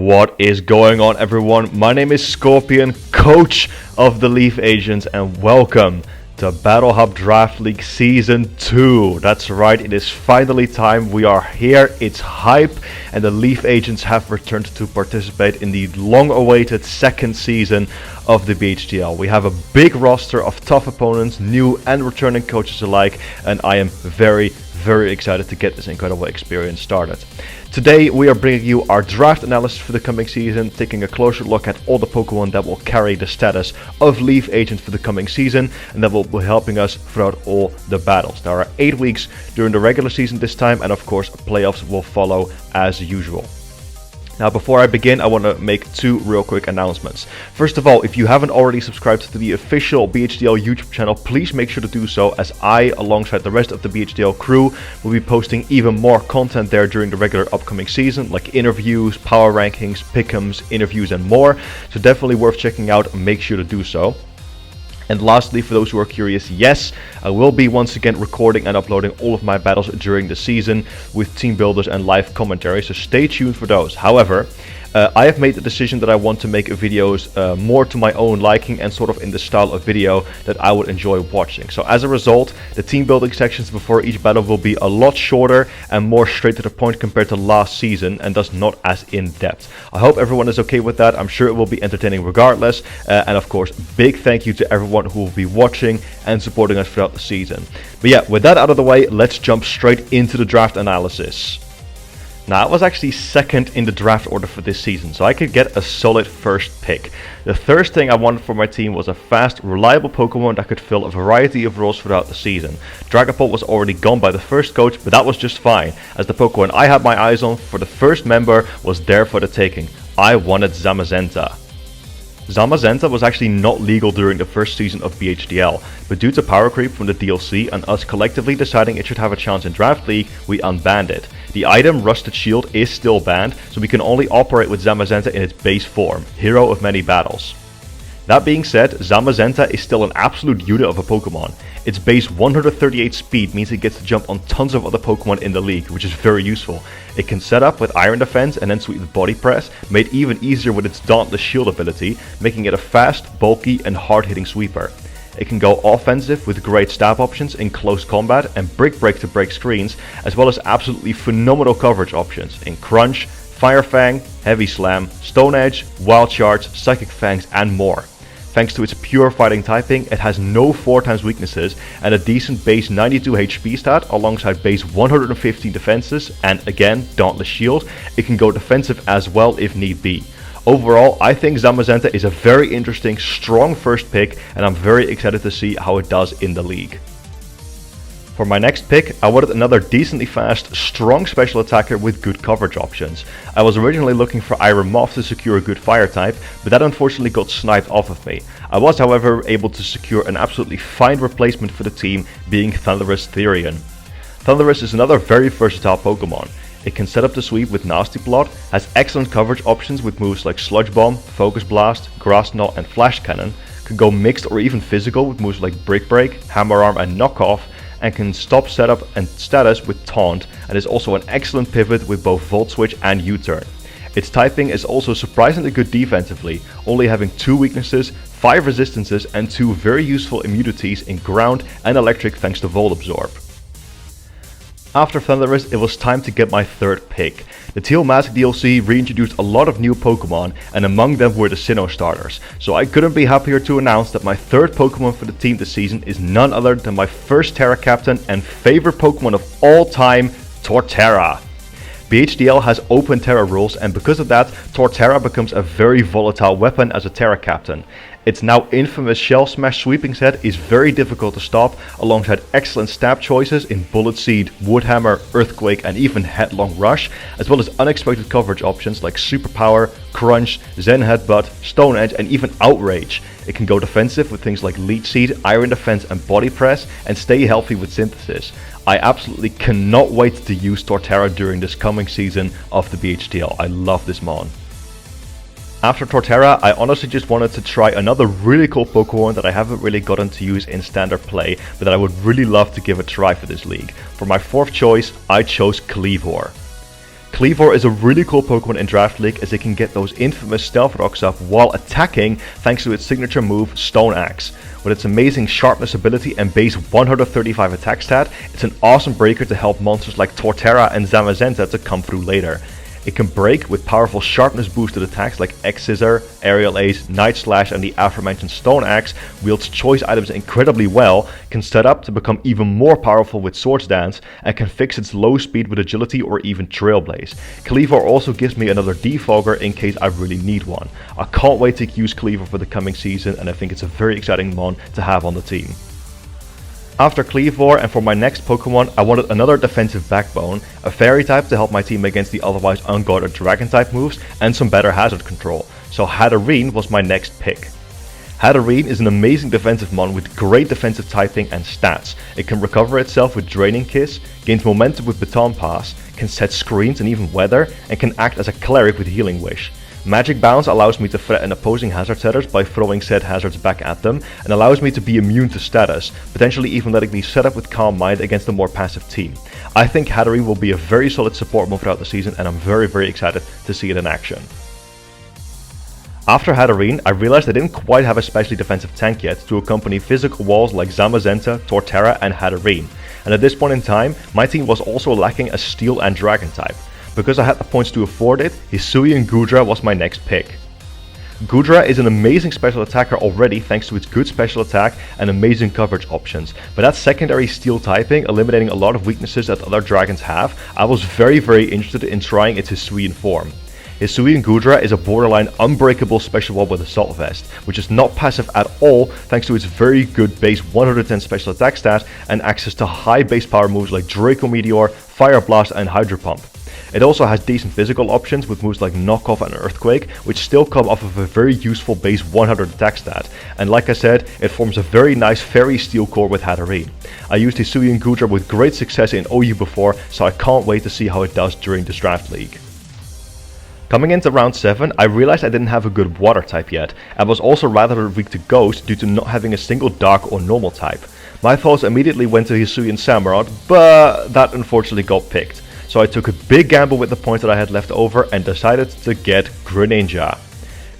What is going on, everyone? My name is Scorpion, coach of the Leaf Agents, and welcome to Battle Hub Draft League Season 2. That's right, it is finally time. We are here, it's hype, and the Leaf Agents have returned to participate in the long-awaited second season of the BHDL. We have a big roster of tough opponents, new and returning coaches alike, and I am very excited to get this incredible experience started. Today we are bringing you our draft analysis for the coming season, taking a closer look at all the Pokemon that will carry the status of Leaf Agent for the coming season and that will be helping us throughout all the battles. There are 8 weeks during the regular season this time, and of course playoffs will follow as usual. Now, before I begin, I want to make 2 real quick announcements. First of all, if you haven't already subscribed to the official BHDL YouTube channel, please make sure to do so, as I, alongside the rest of the BHDL crew, will be posting even more content there during the regular upcoming season, like interviews, power rankings, pick'ems, interviews and more. So definitely worth checking out, and make sure to do so. And lastly, for those who are curious, yes, I will be once again recording and uploading all of my battles during the season with team builders and live commentary, so stay tuned for those. However, I have made the decision that I want to make videos more to my own liking and sort of in the style of video that I would enjoy watching. So as a result, the team building sections before each battle will be a lot shorter and more straight to the point compared to last season, and thus not as in-depth. I hope everyone is okay with that. I'm sure it will be entertaining regardless. And of course, big thank you to everyone who will be watching and supporting us throughout the season. But yeah, with that out of the way, let's jump straight into the draft analysis. Now, I was actually second in the draft order for this season, so I could get a solid first pick. The first thing I wanted for my team was a fast, reliable Pokemon that could fill a variety of roles throughout the season. Dragapult was already gone by the first coach, but that was just fine, as the Pokemon I had my eyes on for the first member was there for the taking. I wanted Zamazenta. Zamazenta was actually not legal during the first season of BHDL, but due to power creep from the DLC and us collectively deciding it should have a chance in Draft League, we unbanned it. The item Rusted Shield is still banned, so we can only operate with Zamazenta in its base form, Hero of Many Battles. That being said, Zamazenta is still an absolute unit of a Pokemon. Its base 138 speed means it gets to jump on tons of other Pokemon in the league, which is very useful. It can set up with Iron Defense and then sweep with Body Press, made even easier with its Dauntless Shield ability, making it a fast, bulky and hard-hitting sweeper. It can go offensive with great stab options in close combat and Brick Break to break screens, as well as absolutely phenomenal coverage options in Crunch, Fire Fang, Heavy Slam, Stone Edge, Wild Charge, Psychic Fangs and more. Thanks to its pure fighting typing, it has no 4x weaknesses and a decent base 92 HP stat alongside base 115 defenses, and again, Dauntless Shield, it can go defensive as well if need be. Overall, I think Zamazenta is a very interesting, strong first pick, and I'm very excited to see how it does in the league. For my next pick, I wanted another decently fast, strong special attacker with good coverage options. I was originally looking for Iron Moth to secure a good fire type, but that unfortunately got sniped off of me. I was however able to secure an absolutely fine replacement for the team, being Thundurus Therian. Thundurus is another very versatile Pokemon. It can set up the sweep with Nasty Plot, has excellent coverage options with moves like Sludge Bomb, Focus Blast, Grass Knot and Flash Cannon, can go mixed or even physical with moves like Brick Break, Hammer Arm and Knock Off, and can stop setup and status with Taunt, and is also an excellent pivot with both Volt Switch and U-Turn. Its typing is also surprisingly good defensively, only having 2 weaknesses, 5 resistances and 2 very useful immunities in Ground and Electric thanks to Volt Absorb. After Thundurus, it was time to get my third pick. The Teal Mask DLC reintroduced a lot of new Pokemon, and among them were the Sinnoh starters, so I couldn't be happier to announce that my third Pokemon for the team this season is none other than my first Terra Captain and favorite Pokemon of all time, Torterra. BHDL has open Terra rules, and because of that, Torterra becomes a very volatile weapon as a Terra Captain. Its now infamous Shell Smash sweeping set is very difficult to stop, alongside excellent stab choices in Bullet Seed, Wood Hammer, Earthquake and even Headlong Rush, as well as unexpected coverage options like Superpower, Crunch, Zen Headbutt, Stone Edge and even Outrage. It can go defensive with things like Leech Seed, Iron Defense and Body Press, and stay healthy with Synthesis. I absolutely cannot wait to use Torterra during this coming season of the BHDL. I love this mon. After Torterra, I honestly just wanted to try another really cool Pokemon that I haven't really gotten to use in standard play, but that I would really love to give a try for this league. For my fourth choice, I chose Kleavor. Kleavor is a really cool Pokemon in Draft League as it can get those infamous Stealth Rocks up while attacking thanks to its signature move Stone Axe. With its amazing sharpness ability and base 135 attack stat, it's an awesome breaker to help monsters like Torterra and Zamazenta to come through later. It can break with powerful sharpness boosted attacks like X-Scissor, Aerial Ace, Night Slash and the aforementioned Stone Axe, wields choice items incredibly well, can set up to become even more powerful with Swords Dance, and can fix its low speed with Agility or even Trailblaze. Kleavor also gives me another Defogger in case I really need one. I can't wait to use Kleavor for the coming season, and I think it's a very exciting mon to have on the team. After Kleavor and for my next Pokemon, I wanted another defensive backbone, a fairy type to help my team against the otherwise unguarded dragon type moves, and some better hazard control, so Hatterene was my next pick. Hatterene is an amazing defensive mon with great defensive typing and stats. It can recover itself with Draining Kiss, gains momentum with Baton Pass, can set screens and even weather, and can act as a cleric with Healing Wish. Magic Bounce allows me to threaten opposing hazard setters by throwing said hazards back at them, and allows me to be immune to status, potentially even letting me set up with Calm Mind against a more passive team. I think Hatterene will be a very solid support move throughout the season, and I'm very excited to see it in action. After Hatterene, I realized I didn't quite have a specially defensive tank yet to accompany physical walls like Zamazenta, Torterra and Hatterene, and at this point in time, my team was also lacking a Steel and Dragon type. Because I had the points to afford it, Hisuian Goodra was my next pick. Goodra is an amazing special attacker already thanks to its good special attack and amazing coverage options, but that secondary steel typing eliminating a lot of weaknesses that other dragons have, I was very interested in trying its Hisuian form. Hisuian Goodra is a borderline unbreakable special wall with Assault Vest, which is not passive at all thanks to its very good base 110 special attack stat and access to high base power moves like Draco Meteor, Fire Blast and Hydro Pump. It also has decent physical options with moves like Knock Off and Earthquake, which still come off of a very useful base 100 attack stat, and like I said, it forms a very nice Fairy Steel core with Hatterene. I used Hisuian Goodra with great success in OU before, so I can't wait to see how it does during this draft league. Coming into round 7, I realized I didn't have a good water type yet, and was also rather weak to Ghost due to not having a single dark or normal type. My thoughts immediately went to Hisuian Samurott, but that unfortunately got picked. So I took a big gamble with the points that I had left over and decided to get Greninja.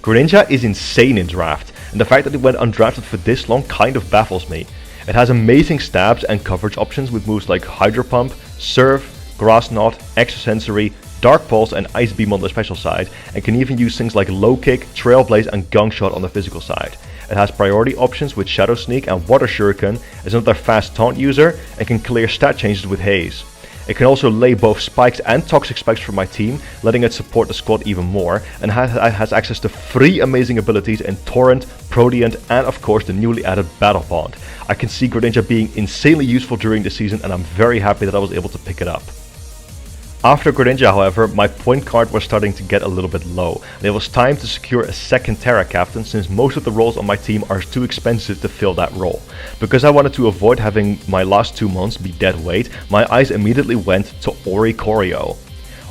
Greninja is insane in draft, and the fact that it went undrafted for this long kind of baffles me. It has amazing stabs and coverage options with moves like Hydro Pump, Surf, Grass Knot, Extrasensory, Dark Pulse and Ice Beam on the special side, and can even use things like Low Kick, Trailblaze and Gong Shot on the physical side. It has priority options with Shadow Sneak and Water Shuriken, is another fast taunt user, and can clear stat changes with Haze. It can also lay both spikes and toxic spikes for my team, letting it support the squad even more, and has access to 3 amazing abilities in Torrent, Proteant, and of course the newly added Battle Bond. I can see Greninja being insanely useful during the season, and I'm very happy that I was able to pick it up. After Greninja, however, my point card was starting to get a little bit low, and it was time to secure a second Terra captain since most of the roles on my team are too expensive to fill that role. Because I wanted to avoid having my last 2 months be dead weight, my eyes immediately went to Oricorio.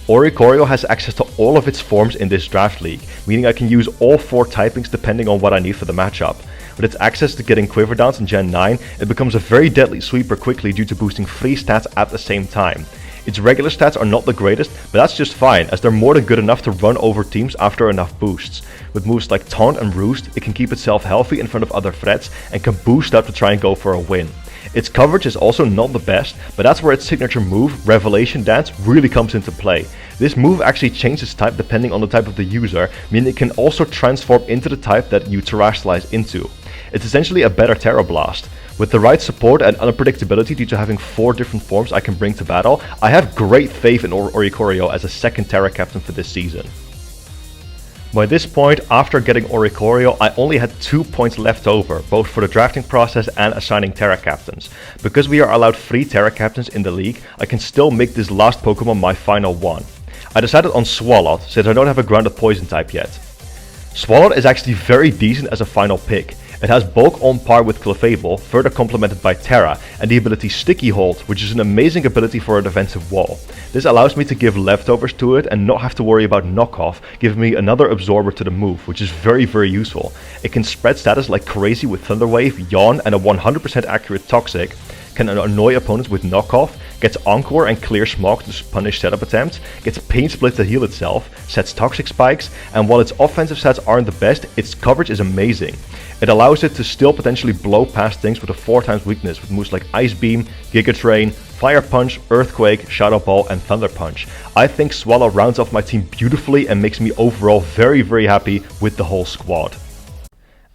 Oricorio has access to all of its forms in this draft league, meaning I can use all 4 typings depending on what I need for the matchup. With its access to getting Quiver Downs in Gen 9, it becomes a very deadly sweeper quickly due to boosting 3 stats at the same time. Its regular stats are not the greatest, but that's just fine as they're more than good enough to run over teams after enough boosts. With moves like Taunt and Roost, it can keep itself healthy in front of other threats and can boost up to try and go for a win. Its coverage is also not the best, but that's where its signature move, Revelation Dance, really comes into play. This move actually changes type depending on the type of the user, meaning it can also transform into the type that you Terastallize into. It's essentially a better Terra Blast. With the right support and unpredictability due to having 4 different forms I can bring to battle, I have great faith in Oricorio as a second Terra captain for this season. By this point, after getting Oricorio, I only had 2 points left over, both for the drafting process and assigning Terra captains. Because we are allowed 3 Terra captains in the league, I can still make this last Pokemon my final one. I decided on Swalot, since I don't have a grounded poison type yet. Swalot is actually very decent as a final pick. It has bulk on par with Clefable, further complemented by Terra, and the ability Sticky Hold, which is an amazing ability for a defensive wall. This allows me to give leftovers to it and not have to worry about knockoff, giving me another absorber to the move, which is very useful. It can spread status like crazy with Thunder Wave, Yawn and a 100% accurate Toxic, can annoy opponents with knockoff, gets Encore and Clear Smog to punish setup attempts, gets Pain Split to heal itself, sets Toxic Spikes, and while its offensive stats aren't the best, its coverage is amazing. It allows it to still potentially blow past things with a 4x weakness with moves like Ice Beam, Giga Train, Fire Punch, Earthquake, Shadow Ball, and Thunder Punch. I think Swallow rounds off my team beautifully and makes me overall very happy with the whole squad.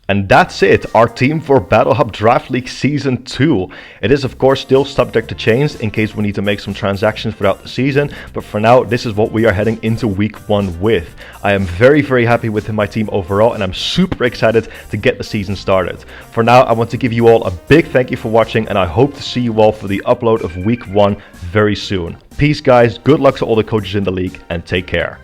And that's it, our team for Battle Hub Draft League Season 2. It is of course still subject to change in case we need to make some transactions throughout the season, but for now this is what we are heading into week 1 with. I am very happy with my team overall and I'm super excited to get the season started. For now I want to give you all a big thank you for watching and I hope to see you all for the upload of week 1 very soon. Peace guys, good luck to all the coaches in the league and take care.